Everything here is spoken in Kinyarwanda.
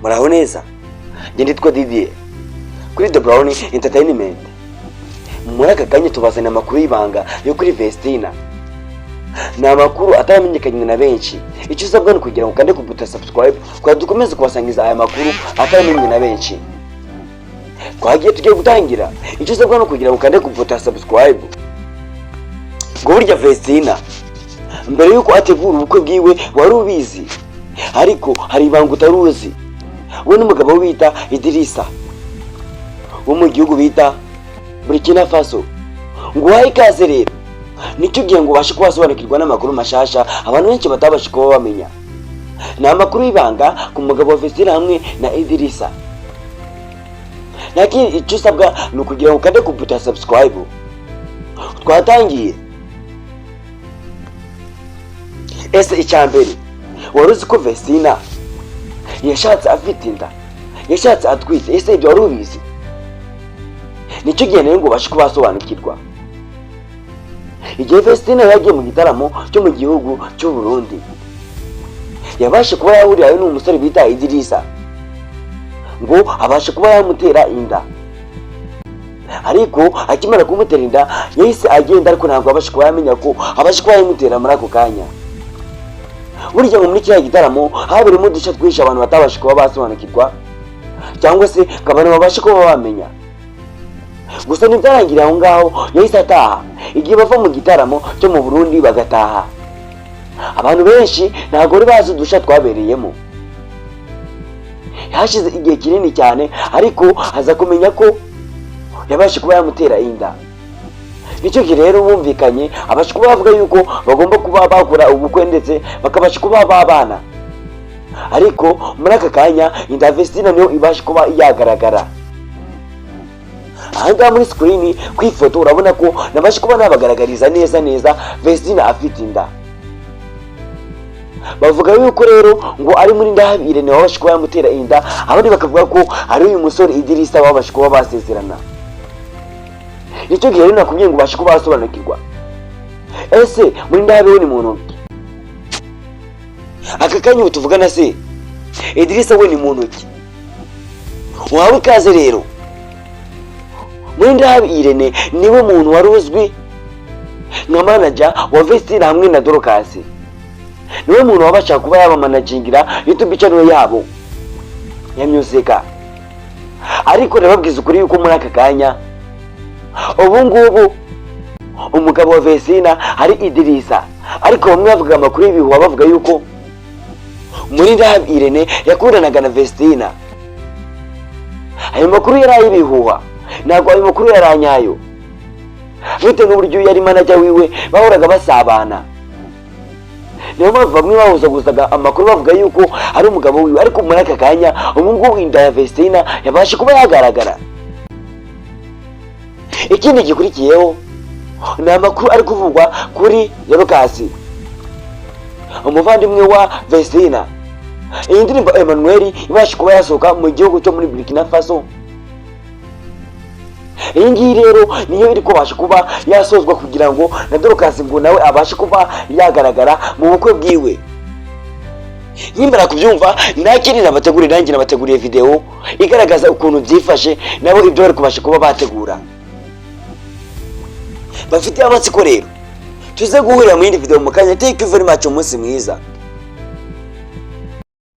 muraho neza. Njye nditwa Didier kuri The Brown Entertainment. Muri aka kanya tubazana amakuru y'ibanga yo kuri Vestina. Ni amakuru ataramenyekanye na benshi. Icyo usabwa ni kugira ngo ukande ku buto subscribe kwa dukomeze kubasangiza aya makuru ataramenyekanye na benshi. Twagiye tugiye gutangira. Icyo usabwa ni kugira ngo ukande ku buto subscribe. Ngo burya Vestina mbere yuko ategura ubukwe bwiwe wari ubizi, ariko hari ibanga utaruzi. We n'umugabo wita Idrissa wo mu gihugu bita Burkina Faso. Ngo wahe ikaze rero, nicyo gihe ngo ubashe kubasobanukirwa n'amakuru mashasha abantu benshi batabasha kuba bamenya. Ni amakuru y'ibanga ku mugabo wa Vestina hamwe na Idrissa. Lakini icyo usabwa ni ukugira ngo ukande ku buto subscribe. Twatangiye. Ese icyambere, wari uzi ko Vestina yashatse afite inda, yashatse atwite? Ese ibyo wari ubizi? Nicyo gihe rero ngo ubashe kubasobanukirwa. Igihe Vestina yagiye mu gitaramo cyo mu gihugu cy'u Burundi, yabashe kuba yahurirayo n'umusore bita Idrissa ngo abashe kuba yamutera inda. Ariko akimara kumutera inda yahise agenda, ariko ntabwo abashe kuba yamenya ko abashe kuba yamutera muri ako kanya. Burya ngo muri kiriya gitaramo habereyemo udushya twinshi abantu batabasha kuba basobanukirwa, cyangwa se abantu babashe kuba bamenya. Gusa ntibyarangira aho ngaho, yahise ataha. Igihe bava mu gitaramo cyo mu Burundi bagataha, abantu benshi ntabwo bari bazi udushya twabereyemo. Hashize igihe kinini cyane, ariko aza kumenya ko yabashe kuba yamutera inda. Nicyo gihe rero bumvikanye abasha kuba bavuga yuko bagomba kuba bakora ubukwe ndetse bakabasha kuba babana. Ariko muri aka kanya inda Vestina niyo ibasha kuba yagaragara. Aha muri screen ku ifoto urabona ko nabasha kuba nabagaragariza neza Vestina afite inda. Bavuga yuko rero ngo ari muri Ndahabire ne wabasha kuba yamutera inda, abandi bakavuga ko ari uyu musore Idrissa wabasha kuba basezerana. Nicyo gihe rero nakubwiye ngo ubashe kuba basobanukirwa. Ese muri Ndahabire ni muntu ki? Aka kanya tuvugana se Idrissa we ni muntu ki? Wawe ikaze rero. Muri Ndahabire niwe muntu wari uzwi nka manager wa Vestina hamwe na Dorcas. Niwe muntu wabasha kuba yabamanagingira YouTube channel yabo ya music. Ariko nababwiza ukuri yuko muri aka kanya ubu ngubu umugabo wa Vestina hari Idrissa, ariko bamwe bavuga amakuru y'ibihuha bavuga yuko muri Ndahabire yakundanaga na Vestina. Ayo makuru yari ay'ibihuha, ntabwo ayo makuru yari anyayo, bitewe n'uburyo yari manager wiwe bahoraga basabana. Niyo mpamvu bamwe bahuzaguzaga amakuru bavuga yuko ari umugabo wiwe, ariko muri aka kanya ubu ngubu inda ya Vestina yabashe kuba yagaragara. Ikindi gikurikiyeho ni amakuru ari kuvugwa kuri Dorcas, umuvandimwe wa Vestina. Iyi ndirimbo Emmanuel ibasha kuba yasohoka mu gihugu cyo muri Burkina Faso. Iyi ngiyi rero niyo iri kubasha kuba yasozwa kugira ngo na Dorcas ngo nawe abashe kuba yagaragara mu bukwe bwiwe. Nyimara kubyumva nakirira abategurira, nanjye nabateguriye video igaragaza ukuntu byifashe nabo ibyo bari kubasha kuba bategura. Bafite amatsiko rero, tuze guhurira mu yindi video mu kanya. Thank you very much, umunsi mwiza.